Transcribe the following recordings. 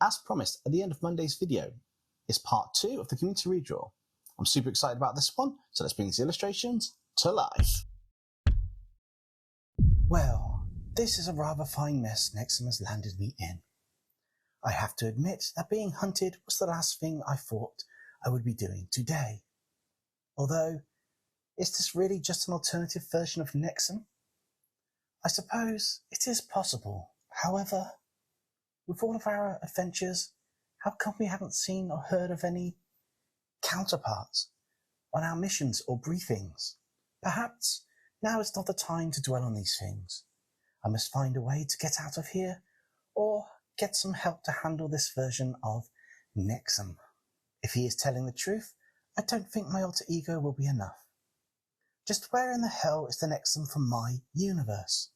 as promised at the end of Monday's video, is part 2 of the community redraw. I'm super excited about this one, so let's bring these illustrations to life. Well, this is a rather fine mess Nexum has landed me in. I have to admit that being hunted was the last thing I thought I would be doing today. Although, is this really just an alternative version of Nexum? I suppose it is possible. However, with all of our adventures, how come we haven't seen or heard of any counterparts on our missions or briefings? Perhaps now is not the time to dwell on these things. I must find a way to get out of here, or get some help to handle this version of Nexum. If he is telling the truth, I don't think my alter ego will be enough. Just where in the hell is the Nexum from my universe?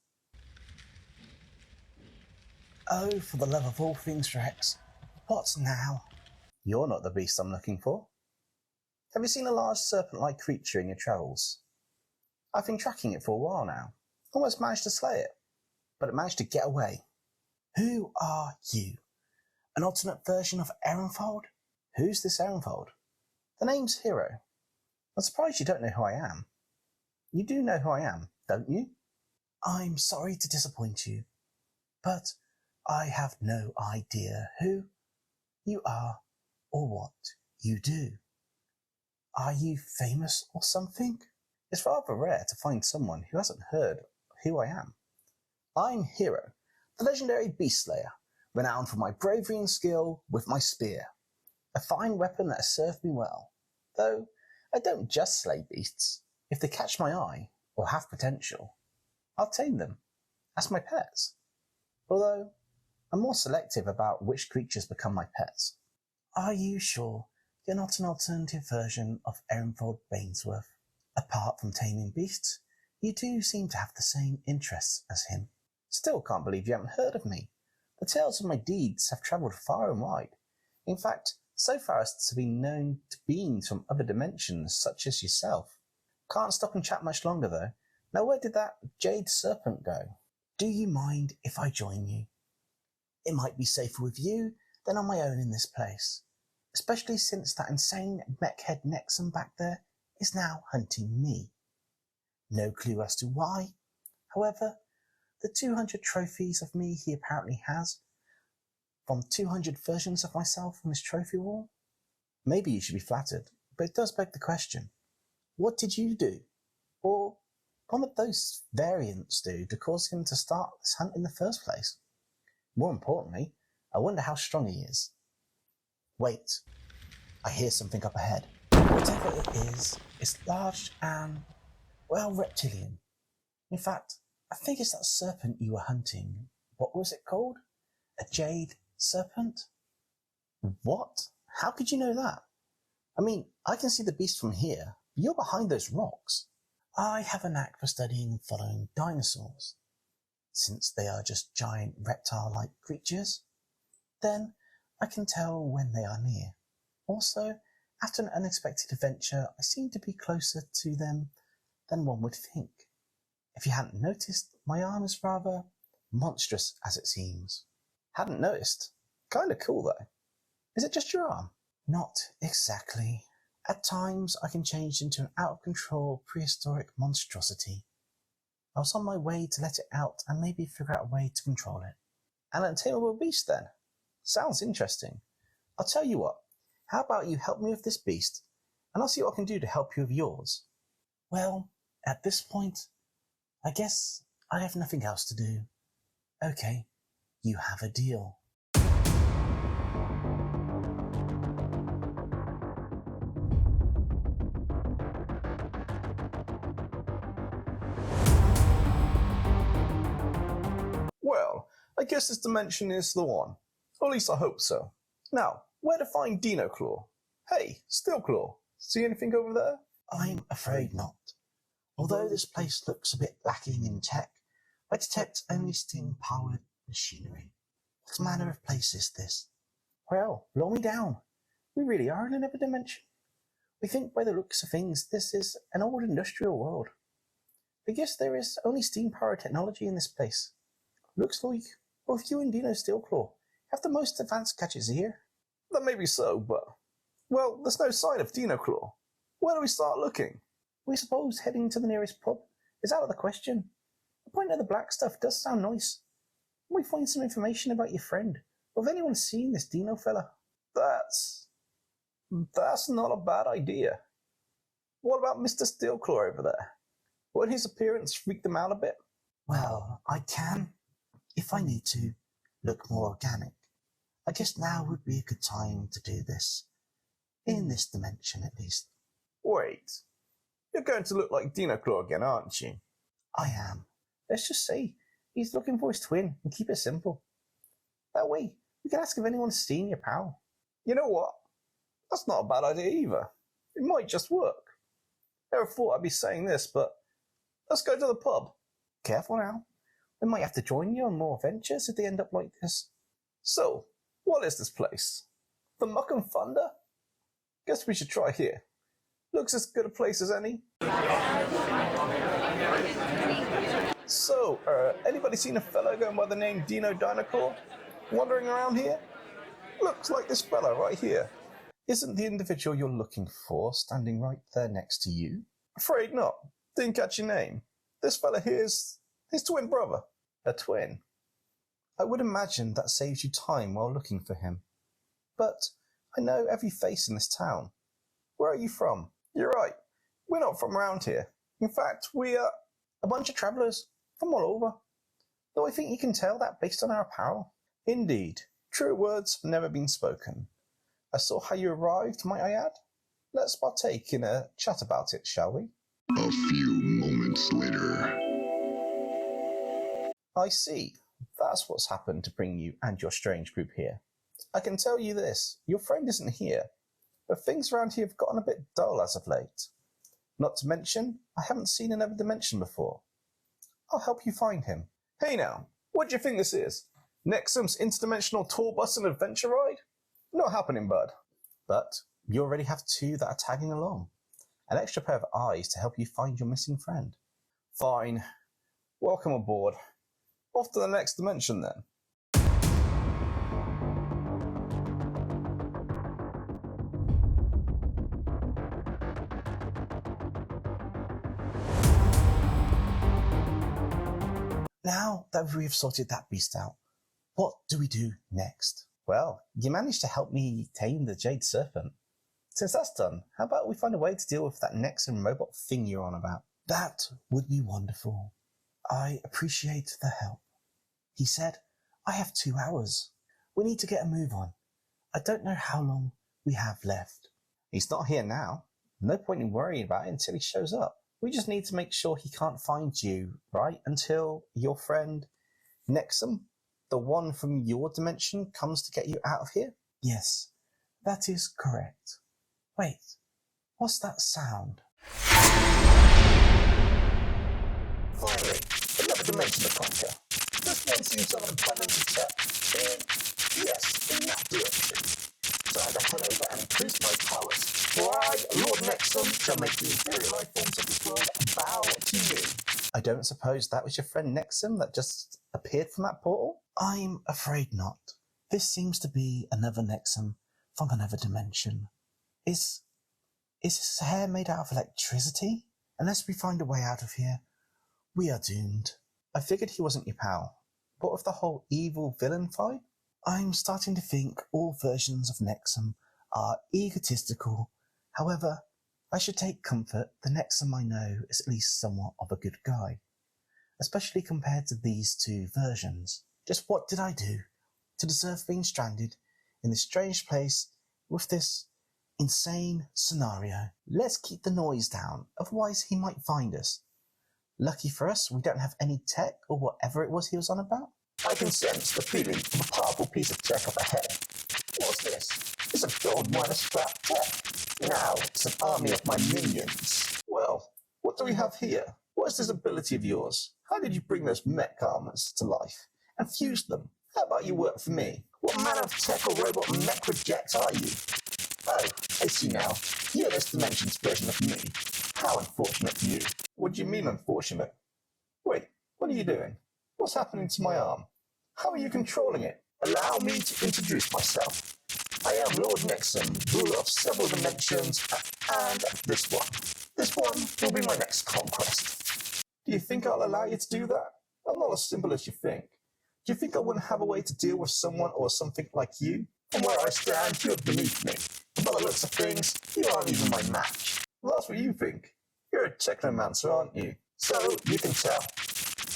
Oh, for the love of all things Rex, what now? You're not the beast I'm looking for. Have you seen a large serpent-like creature in your travels? I've been tracking it for a while now. Almost managed to slay it, but it managed to get away. Who are you? An alternate version of Ehrenfold? Who's this Ehrenfold? The name's Hero. I'm surprised you don't know who I am. You do know who I am, don't you? I'm sorry to disappoint you, but I have no idea who you are or what you do. Are you famous or something? It's rather rare to find someone who hasn't heard who I am. I'm Hero, the legendary beast slayer, renowned for my bravery and skill with my spear. A fine weapon that has served me well. Though, I don't just slay beasts. If they catch my eye, or have potential, I'll tame them, as my pets. Although, I'm more selective about which creatures become my pets. Are you sure you're not an alternative version of Ehrenfold Bainsworth? Apart from taming beasts, you do seem to have the same interests as him. Still can't believe you haven't heard of me. The tales of my deeds have travelled far and wide. In fact, so far as to be known to beings from other dimensions such as yourself. Can't stop and chat much longer though. Now where did that jade serpent go? Do you mind if I join you? It might be safer with you than on my own in this place. Especially since that insane mech-head Nexum back there is now hunting me. No clue as to why. However, the 200 trophies of me he apparently has, from 200 versions of myself from his trophy wall. Maybe you should be flattered, but it does beg the question. What did you do? Or one of those variants do to cause him to start this hunt in the first place? More importantly, I wonder how strong he is. Wait, I hear something up ahead. Whatever it is, it's large and, well, reptilian. In fact, I think it's that serpent you were hunting. What was it called? A jade serpent? What? How could you know that? I mean, I can see the beast from here, but you're behind those rocks. I have a knack for studying and following dinosaurs. Since they are just giant reptile-like creatures, then I can tell when they are near. Also, after an unexpected adventure, I seem to be closer to them than one would think. If you hadn't noticed, my arm is rather monstrous as it seems. Hadn't noticed. Kinda cool though. Is it just your arm? Not exactly. At times I can change into an out-of-control prehistoric monstrosity. I was on my way to let it out and maybe figure out a way to control it. An untamable beast then? Sounds interesting. I'll tell you what, how about you help me with this beast, and I'll see what I can do to help you with yours. Well, at this point, I guess I have nothing else to do. Okay, you have a deal. Well, I guess this dimension is the one. Or at least I hope so. Now, where to find Dinoclaw? Hey, Steelclaw, see anything over there? I'm afraid not. Although this place looks a bit lacking in tech, I detect only steam-powered machinery. What manner of place is this? Well, blow me down. We really are in another dimension. We think by the looks of things this is an old industrial world. I guess there is only steam-powered technology in this place. Looks like both you and Dino Steelclaw have the most advanced gadgets here. That may be so, but... Well, there's no sign of Dinoclaw. Where do we start looking? We suppose heading to the nearest pub is out of the question. The point of the black stuff does sound nice. We find some information about your friend, or if anyone's seen this Dino fella. That's not a bad idea. What about Mr. Steelclaw over there? Won't his appearance freak them out a bit? Well, I can, if I need to, look more organic. I guess now would be a good time to do this. In this dimension, at least. Wait. You're going to look like Dinoclaw again, aren't you? I am. Let's just say he's looking for his twin and keep it simple. That way, we can ask if anyone's seen your pal. You know what? That's not a bad idea either. It might just work. Never thought I'd be saying this, but let's go to the pub. Careful now. We might have to join you on more adventures if they end up like this. So, what is this place? The Muck and Thunder? Guess we should try here. Looks as good a place as any. So, anybody seen a fellow going by the name Dino Dinoclaw wandering around here? Looks like this fella right here. Isn't the individual you're looking for standing right there next to you? Afraid not. Didn't catch your name. This fella here's his twin brother. A twin? I would imagine that saves you time while looking for him. But I know every face in this town. Where are you from? You're right. We're not from around here. In fact, we are a bunch of travellers from all over. Though I think you can tell that based on our apparel. Indeed. True words have never been spoken. I saw how you arrived, might I add? Let's partake in a chat about it, shall we? A few moments later. I see. That's what's happened to bring you and your strange group here. I can tell you this, your friend isn't here, but things around here have gotten a bit dull as of late. Not to mention, I haven't seen another dimension before. I'll help you find him. Hey now, what do you think this is? Nexum's interdimensional tour bus and adventure ride? Not happening, bud. But you already have two that are tagging along. An extra pair of eyes to help you find your missing friend. Fine. Welcome aboard. Off to the next dimension then. Now that we've sorted that beast out, what do we do next? Well, you managed to help me tame the Jade Serpent. Since that's done, how about we find a way to deal with that Nexum robot thing you're on about? That would be wonderful. I appreciate the help. He said, I have 2 hours. We need to get a move on. I don't know how long we have left. He's not here now. No point in worrying about it until he shows up. We just need to make sure he can't find you, right? Until your friend Nexum, the one from your dimension, comes to get you out of here? Yes, that is correct. Wait, what's that sound? Finally, another dimension to conquer. This one seems unabundantly set. Yes, in that direction. So I had to head over and increase my powers. For I, Lord Nexum, shall make the inferior life forms of this world bow to you. I don't suppose that was your friend Nexum that just appeared from that portal? I'm afraid not. This seems to be another Nexum from another dimension. Is his hair made out of electricity? Unless we find a way out of here, we are doomed. I figured he wasn't your pal. What with the whole evil villain fight? I'm starting to think all versions of Nexum are egotistical. However, I should take comfort the Nexum I know is at least somewhat of a good guy, especially compared to these two versions. Just what did I do to deserve being stranded in this strange place with this insane scenario? Let's keep the noise down, otherwise he might find us. Lucky for us, we don't have any tech or whatever it was he was on about. I can sense the feeling of a powerful piece of tech up ahead. What's this? It's a gold miner scrap tech. Now it's an army of my minions. Well, what do we have here? What is this ability of yours? How did you bring those mech armors to life and fuse them? How about you work for me? What manner of tech or robot mech reject are you? Oh, I see now. You're this dimension's version of me. How unfortunate for you. What do you mean unfortunate? Wait, what are you doing? What's happening to my arm? How are you controlling it? Allow me to introduce myself. I am Lord Nexum, ruler of several dimensions, and this one. This one will be my next conquest. Do you think I'll allow you to do that? I'm not as simple as you think. Do you think I wouldn't have a way to deal with someone or something like you? From where I stand, you're beneath me. By the looks of things, you aren't even my match. Well, that's what you think. You're a technomancer, aren't you? So, you can tell.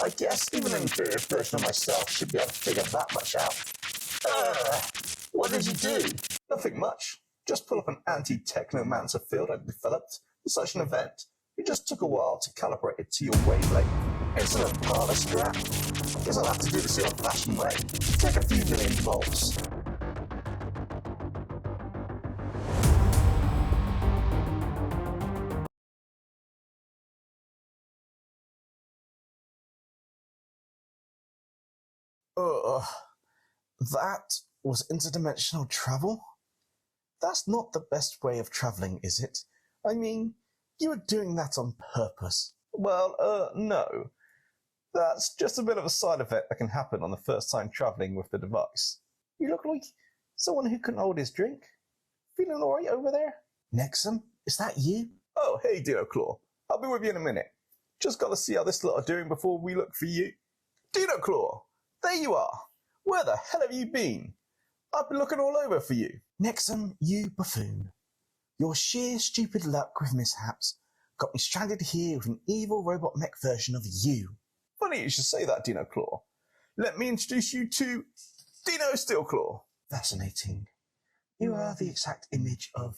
I guess even an inferior version of myself should be able to figure that much out. What did you do? Nothing much. Just pull up an anti-technomancer field I've developed for such an event. It just took a while to calibrate it to your wavelength. Insolent parlor scrap. Guess I'll have to do this the old-fashioned way. Take a few million volts. That was interdimensional travel? That's not the best way of travelling, is it? I mean, you were doing that on purpose. Well, no. That's just a bit of a side effect that can happen on the first time travelling with the device. You look like someone who couldn't hold his drink. Feeling alright over there? Nexum, is that you? Oh, hey, Dinoclaw. I'll be with you in a minute. Just got to see how this lot are doing before we look for you. Dinoclaw, there you are. Where the hell have you been? I've been looking all over for you. Nexum, you buffoon. Your sheer stupid luck with mishaps got me stranded here with an evil robot mech version of you. Funny you should say that, Dinoclaw. Let me introduce you to Dino Steelclaw. Fascinating. You are the exact image of,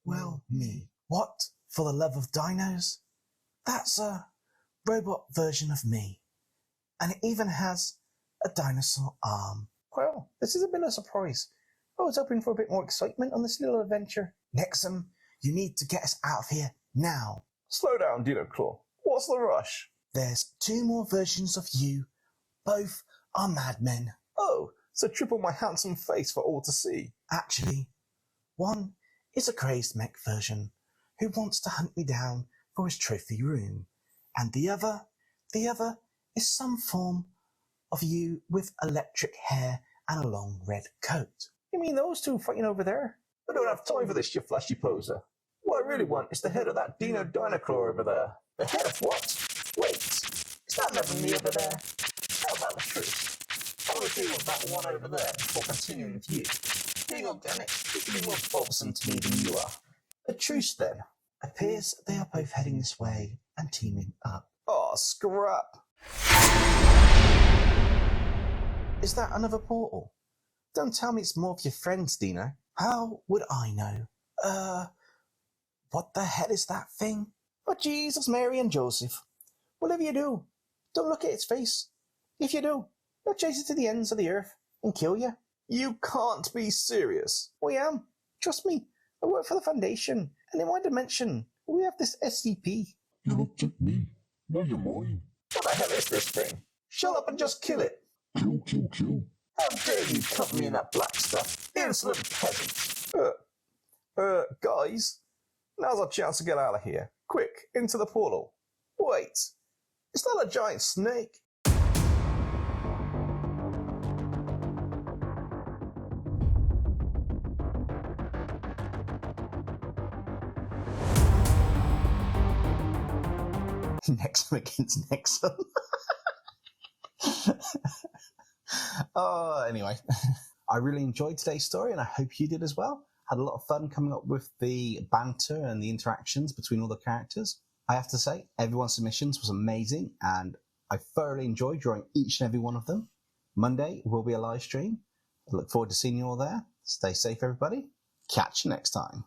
well, me. What? For the love of dinos? That's a robot version of me. And it even has a dinosaur arm. Well, this is a bit of a surprise. I was hoping for a bit more excitement on this little adventure. Nexum, you need to get us out of here now. Slow down, Dinoclaw. What's the rush? There's 2 more versions of you. Both are madmen. Oh, so triple my handsome face for all to see. Actually, one is a crazed mech version who wants to hunt me down for his trophy room. And the other is some form of you with electric hair and a long red coat. You mean those 2 fighting over there? I don't have time for this, you flashy poser. What I really want is the head of that Dino Dinoclaw over there. The head of what? Wait, is that never me over there? How about the truth? I want to deal with that one over there before continuing with you. Being organic is really more bothersome to me than you are. A truce then. Appears they are both heading this way and teaming up. Oh, scrap. Is that another portal? Don't tell me it's more of your friends, Dino. How would I know? What the hell is that thing? Oh, Jesus, Mary and Joseph. Whatever you do, don't look at its face. If you do, it'll chase it to the ends of the earth and kill you. You can't be serious. I am. Trust me. I work for the Foundation, and in my dimension, we have this SCP. You looked at me. Now you're mine. What the hell is this thing? Shut up and just kill it. Kill, kill, kill. How dare you cover me in that black stuff? Insolent peasant. Guys, now's our chance to get out of here. Quick, into the portal. Wait, is that a giant snake? Nexum against Nexum. Anyway, I really enjoyed today's story and I hope you did as well. Had a lot of fun coming up with the banter and the interactions between all the characters. I have to say, everyone's submissions was amazing and I thoroughly enjoyed drawing each and every one of them. Monday will be a live stream. I look forward to seeing you all there. Stay safe, everybody. Catch you next time.